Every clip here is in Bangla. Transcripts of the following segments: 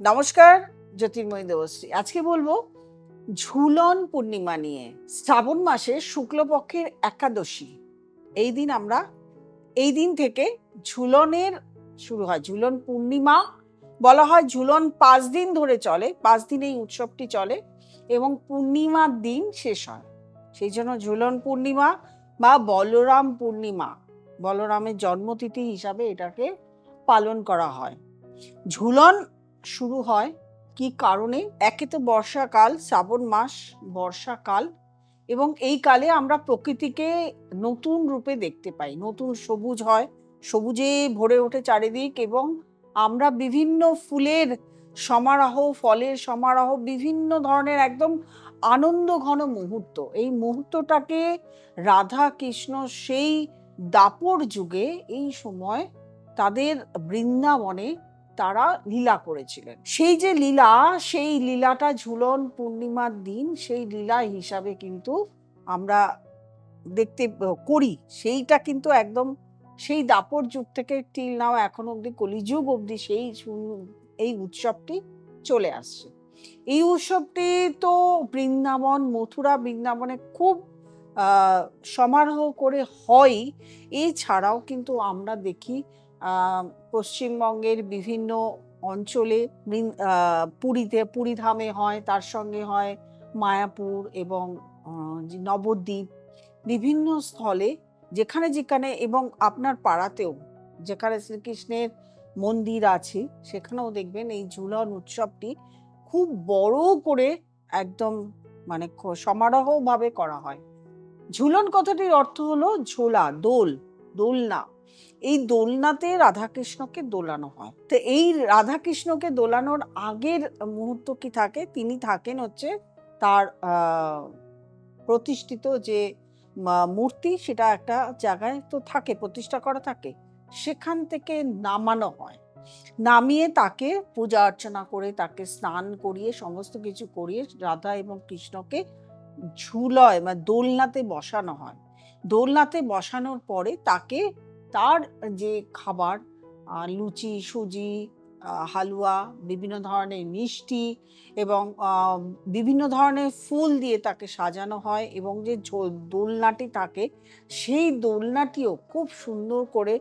নমস্কার, জ্যোতির্ময়ী দেবশ্রী। আজকে বলবো ঝুলন পূর্ণিমা নিয়ে। শ্রাবণ মাসের শুক্লপক্ষের একাদশী এই দিন থেকে ঝুলনের শুরু হয়। ঝুলন পূর্ণিমা বলা হয়। ঝুলন 5 দিন ধরে চলে, 5 দিন এই উৎসবটি চলে এবং পূর্ণিমার দিন শেষ হয়। সেই জন্য ঝুলন পূর্ণিমা বা বলরাম পূর্ণিমা, বলরামের জন্মতিথি হিসাবে এটাকে পালন করা হয়। ঝুলন শুরু হয় কি কারণে? একে তো বর্ষাকাল, শ্রাবণ মাস বর্ষাকাল, এবং এই কালে আমরা প্রকৃতিকে নতুন রূপে দেখতে পাই। নতুন সবুজ হয়, সবুজে ভরে ওঠে চারিদিক, এবং আমরা বিভিন্ন ফুলের সমারোহ, ফলের সমারোহ, বিভিন্ন ধরনের একদম আনন্দ ঘন মুহূর্ত। এই মুহূর্তটাকে রাধা কৃষ্ণ সেই দাপর যুগে এই সময় তাদের বৃন্দাবনে তারা লীলা করেছিলেন। সেই যে লীলা, সেই লীলাটা ঝুলন পূর্ণিমার দিন সেই লীলা হিসাবে কিন্তু আমরা দেখতে করি। সেইটা কিন্তু একদম সেই দাপর যুগ থেকে টিল নাও এখন অব্দি কলিযুগ অব্দি এই উৎসবটি চলে আসছে। এই উৎসবটি তো বৃন্দাবন, মথুরা বৃন্দাবনে খুব সমারোহ করে হয়। এছাড়াও কিন্তু আমরা দেখি পশ্চিমবঙ্গের বিভিন্ন অঞ্চলে, পুরী ধামে হয়, তার সঙ্গে হয় মায়াপুর এবং নবদ্বীপ, বিভিন্ন স্থলে যেখানে যেখানে, এবং আপনার পাড়াতেও যেখানে শ্রীকৃষ্ণের মন্দির আছে সেখানেও দেখবেন এই ঝুলন উৎসবটি খুব বড় করে একদম মানে সমারোহ ভাবে করা হয়। ঝুলন কথাটির অর্থ হলো ঝোলা, দোলনা। এই দোলনাতে রাধাকৃষ্ণকে দোলানো হয়। তো এই রাধাকৃষ্ণকে দোলানোর আগের মুহূর্ত কি থাকে? তিনি থাকেন হচ্ছে তার প্রতিষ্ঠিত যে মূর্তি, সেটা একটা জায়গায় তো থাকে, প্রতিষ্ঠা করা থাকে, সেখান থেকে নামানো হয়। নামিয়ে তাকে পূজা অর্চনা করে, তাকে স্নান করিয়ে, সমস্ত কিছু করিয়ে রাধা এবং কৃষ্ণকে ঝুলয় বা দোলনাতে বসানো হয়। দোলনাতে বসানোর পরে তাকে তার যে খাবার, লুচি, সুজি, হালুয়া, বিভিন্ন ধরনের মিষ্টি এবং বিভিন্ন ধরনের ফুল দিয়ে তাকে সাজানো হয়, এবং যে দোলনাটি থাকে সেই দোলনাটিও খুব সুন্দর করে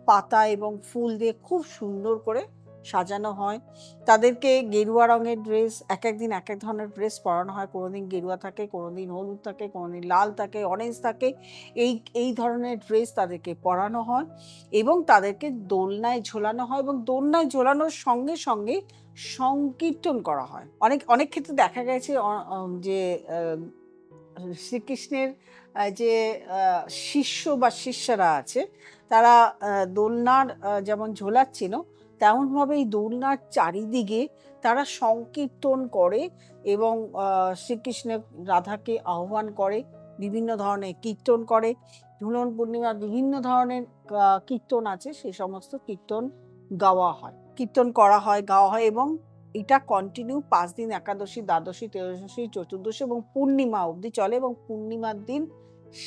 পাতা এবং ফুল দিয়ে খুব সুন্দর করে সাজানো হয়। তাদেরকে গেরুয়া রঙের ড্রেস, এক একদিন এক এক ধরনের ড্রেস পরানো হয়। কোনোদিন গেরুয়া থাকে, কোনোদিন হলুদ থাকে, কোনোদিন লাল থাকে, অরেঞ্জ থাকে। এই ধরনের ড্রেস তাদেরকে পরানো হয় এবং তাদেরকে দোলনায় ঝোলানো হয়, এবং দোলনায় ঝোলানোর সঙ্গে সঙ্গে সংকীর্তন করা হয়। অনেক ক্ষেত্রে দেখা গেছে যে শ্রীকৃষ্ণের যে শিষ্য বা শিষ্যরা আছে, তারা দোলনার যেমন ঝোলাচ্ছিল, তেমনভাবে এই দোলনার চারিদিকে তারা সংকীর্তন করে এবং শ্রীকৃষ্ণের রাধাকে আহ্বান করে, বিভিন্ন ধরনের কীর্তন করে। ঝুলন পূর্ণিমা বিভিন্ন ধরনের কীর্তন আছে, সেই সমস্ত কীর্তন কীর্তন করা হয়, গাওয়া হয়, এবং এটা কন্টিনিউ 5 দিন, একাদশী, দ্বাদশী, ত্রয়োদশী, চতুর্দশী এবং পূর্ণিমা অবধি চলে, এবং পূর্ণিমার দিন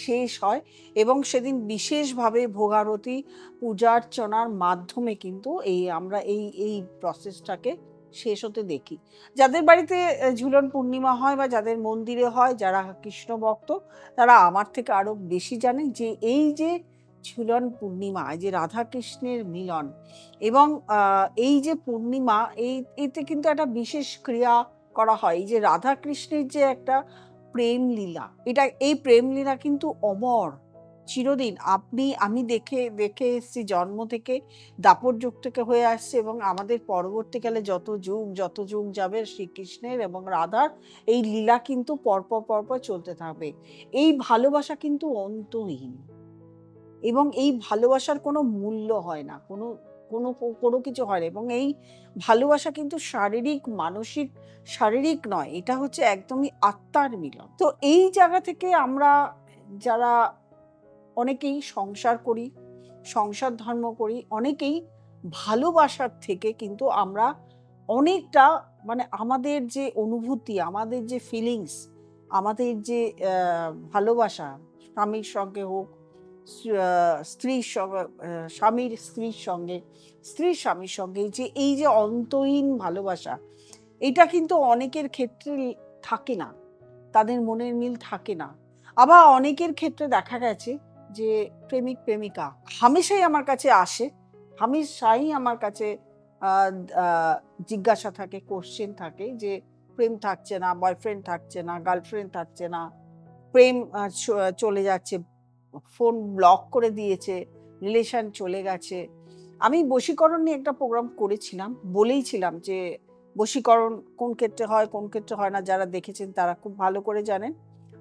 শেষ হয়। এবং সেদিন বিশেষভাবে ভোগারতি, পূজা অর্চনার মাধ্যমে কিন্তু আমরা এই প্রসেসটাকে শেষ হতে দেখি। যাদের বাড়িতে ঝুলন পূর্ণিমা হয় বা যাদের মন্দিরে হয়, যারা কৃষ্ণ ভক্ত, তারা আমার থেকে আরো বেশি জানেন যে এই যে ঝুলন পূর্ণিমা, যে রাধা কৃষ্ণের মিলন, এবং এই যে পূর্ণিমা, এতে কিন্তু একটা বিশেষ ক্রিয়া করা হয়। এই যে রাধা কৃষ্ণের যে একটা প্রেম লীলা, এই প্রেম লীলা কিন্তু অমর, চিরদিন। আমি দেখে এসেছি জন্ম থেকে, দাপর যুগ থেকে হয়ে আসছে, এবং আমাদের পরবর্তীকালে যত যুগ যাবে, শ্রীকৃষ্ণের এবং রাধার এই লীলা কিন্তু পরপর চলতে থাকবে। এই ভালোবাসা কিন্তু অন্তহীন, এবং এই ভালোবাসার কোনো মূল্য হয় না, কোনো কিছু হয় না। এবং এই ভালোবাসা কিন্তু শারীরিক নয়, এটা হচ্ছে একদমই আত্মার মিলন। তো এই জায়গা থেকে আমরা যারা অনেকেই সংসার করি, সংসার ধর্ম করি, অনেকেই ভালোবাসার থেকে কিন্তু আমরা অনেকটা মানে আমাদের যে অনুভূতি, আমাদের যে ফিলিংস, আমাদের যে ভালোবাসা, স্বামীর সঙ্গে হোক, স্ত্রীর সঙ্গে, স্বামীর স্ত্রীর সঙ্গে, স্ত্রীর স্বামীর সঙ্গে, এই যে অন্তহীন ভালোবাসা, এটা কিন্তু অনেকের ক্ষেত্রে থাকে না, তাদের মনের মিল থাকে না। আবার অনেকের ক্ষেত্রে দেখা গেছে যে প্রেমিক প্রেমিকা হামেশাই আমার কাছে আসে, হামেশাই আমার কাছে জিজ্ঞাসা থাকে, কোশ্চেন থাকে যে প্রেম থাকছে না, বয়ফ্রেন্ড থাকছে না, গার্লফ্রেন্ড থাকছে না, প্রেম চলে যাচ্ছে, ফোন ব্লক করে দিয়েছে, রিলেশন চলে গেছে। আমি বশীকরণ নিয়ে একটা প্রোগ্রাম করেছিলাম, বলেইছিলাম যে বশীকরণ কোন ক্ষেত্রে হয় কোন ক্ষেত্রে হয় না, যারা দেখেছেন তারা খুব ভালো করে জানেন।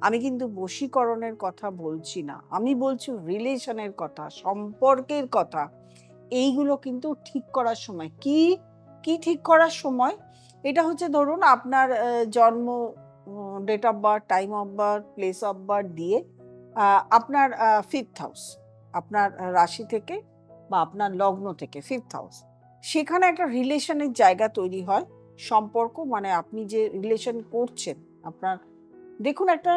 আমি কিন্তু বশীকরণের কথা বলছি না, আমি বলছি রিলেশনের কথা, সম্পর্কের কথা। এইগুলো কিন্তু ঠিক করার সময় কি কি ঠিক করার সময়, এটা হচ্ছে ধরুন আপনার জন্ম, date of birth, time of birth, place of birth দিয়ে আপনার 5th হাউস, আপনার রাশি থেকে বা আপনার লগ্ন থেকে 5th হাউস, সেখানে একটা রিলেশনের জায়গা তৈরি হয়। সম্পর্ক মানে আপনি যে রিলেশন করছেন, আপনার দেখুন একটা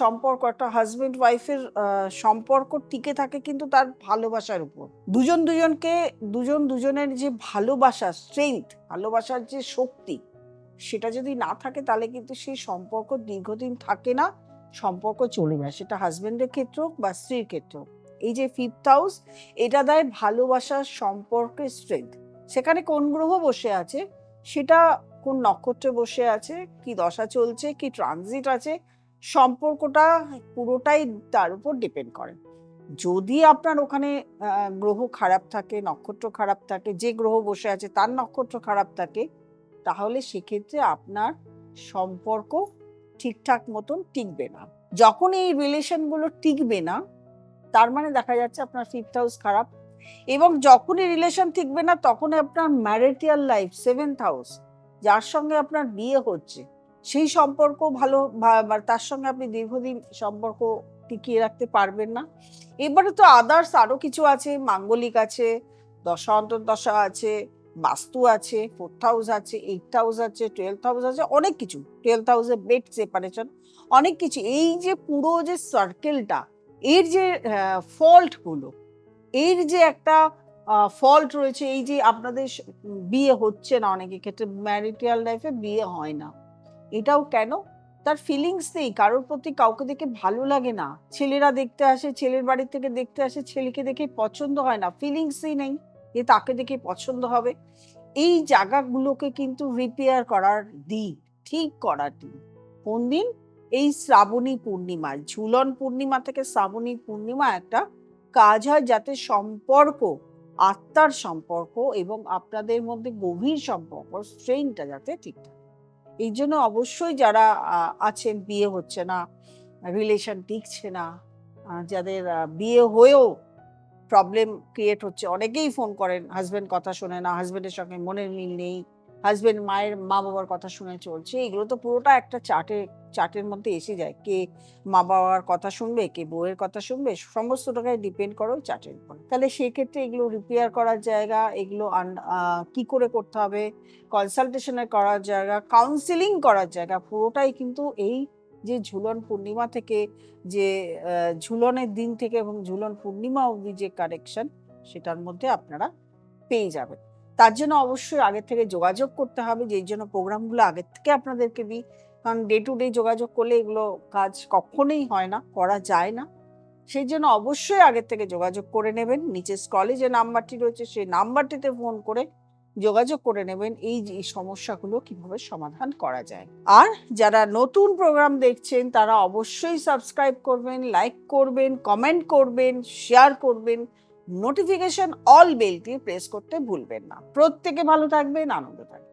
সম্পর্ক, একটা হাজবেন্ড ওয়াইফের সম্পর্ক টিকে থাকে কিন্তু তার ভালোবাসার উপর। দুজন দুজনের যে ভালোবাসা, স্ট্রেংথ, ভালোবাসার যে শক্তি, সেটা যদি না থাকে তাহলে কিন্তু সেই সম্পর্ক দীর্ঘদিন থাকে না, সম্পর্ক চলে যায়, সেটা হাজবেন্ডের ক্ষেত্রে হোক বা স্ত্রীর ক্ষেত্রে হোক। এই যে 5th হাউস, এটা দেয় ভালোবাসার সম্পর্কের স্ট্রেংথ। সেখানে কোন গ্রহ বসে আছে, সেটা কোন নক্ষত্রে বসে আছে, কি দশা চলছে, কি ট্রানজিট আছে, সম্পর্কটা পুরোটাই তার উপর ডিপেন্ড করে। যদি আপনার ওখানে গ্রহ খারাপ থাকে, নক্ষত্র খারাপ থাকে, যে গ্রহ বসে আছে তার নক্ষত্র খারাপ থাকে, তাহলে সেক্ষেত্রে আপনার সম্পর্ক ঠিকঠাক মতন টিকবে না। যখন এই রিলেশনগুলো টিকবে না, তার মানে দেখা যাচ্ছে আপনার 5th হাউস খারাপ। এবং যখনই রিলেশন টিকবে না, তখনই আপনার ম্যারিটাল লাইফ, 7th হাউস, যার সঙ্গে আপনার বিয়ে হচ্ছে, সেই সম্পর্ক ভালো, তার সঙ্গে আপনি দীর্ঘদিন সম্পর্ক টিকিয়ে রাখতে পারবেন না। এবারে তো আদার্স আরো কিছু আছে, মাঙ্গলিক আছে, দশা অন্তর্দশা আছে, বাস্তু আছে, 4th হাউস আছে, 8th হাউস আছে, 12th হাউস আছে, অনেক কিছু, 12th হাউসে বেড সেপারেশন, অনেক কিছু। এই যে পুরো যে সার্কেলটা, এর যে ফল্টগুলো, এর যে একটা ফল্ট রয়েছে, এই যে আপনাদের বিয়ে হচ্ছে না, অনেকের ক্ষেত্রে ম্যারিটাল লাইফে বিয়ে হয় না, এটাও কেন? তার ফিলিংস নেই কারোর প্রতি, কাউকে দেখে ভালো লাগে না। ছেলেরা দেখতে আসে, ছেলের বাড়ি থেকে দেখতে আসে, ছেলেকে দেখে পছন্দ হয় না, ফিলিংসই নেই যে তাকে দেখে পছন্দ হবে। এই জায়গাগুলোকে কিন্তু রিপেয়ার করার দিন, ঠিক করার দিন কোন দিন? এই শ্রাবণী পূর্ণিমা, ঝুলন পূর্ণিমা থেকে শ্রাবণী পূর্ণিমা একটা কাজ হয়, যাতে সম্পর্ক, আত্মার সম্পর্ক এবং আপনাদের মধ্যে গভীর সম্পর্ক, স্ট্রেংথটা যাতে ঠিক থাকে। এই জন্য অবশ্যই যারা আছেন, বিয়ে হচ্ছে না, রিলেশন টিকছে না, যাদের বিয়ে হয়েও প্রবলেম ক্রিয়েট হচ্ছে, অনেকেই ফোন করেন, হাজবেন্ড কথা শোনে না, হাজবেন্ডের সঙ্গে মনের মিল নেই, হাজবেন্ড মা বাবার কথা শুনে চলছে, এগুলো তো পুরোটা একটা চার্টের মধ্যে এসে যায়, কে মা বাবার কথা শুনবে, কে বউয়ের কথা শুনবে, সমস্তটাই ডিপেন্ড করে ওই চার্টের উপর। তাহলে সেক্ষেত্রে এগুলো রিপেয়ার করার জায়গা, এগুলো কি করে করতে হবে, কনসালটেশনে করার জায়গা, কাউন্সিলিং করার জায়গা, পুরোটাই কিন্তু এই যে ঝুলন পূর্ণিমা থেকে, যে ঝুলনের দিন থেকে এবং ঝুলন পূর্ণিমা অবধি যে কানেকশন, সেটার মধ্যে আপনারা পেয়ে যাবেন। তার জন্য অবশ্যই আগে থেকে যোগাযোগ করতে হবে, যেই জন্য প্রোগ্রামগুলো আগের থেকে আপনাদেরকে দিই, কারণ ডে টু ডে যোগাযোগ করলে এগুলো কাজ কখনোই হয় না, করা যায় না। সেই জন্য অবশ্যই আগের থেকে যোগাযোগ করে নেবেন। নিচে স্ক্রলে যে নাম্বারটি রয়েছে, সেই নাম্বারটিতে ফোন করে যোগাযোগ করে নেবেন এই যে সমস্যাগুলো কিভাবে সমাধান করা যায়। আর যারা নতুন প্রোগ্রাম দেখছেন, তারা অবশ্যই সাবস্ক্রাইব করবেন, লাইক করবেন, কমেন্ট করবেন, শেয়ার করবেন, নোটিফিকেশন অল বেলটি প্রেস করতে ভুলবেন না। প্রত্যেকে ভালো থাকবেন, আনন্দ থাকবেন।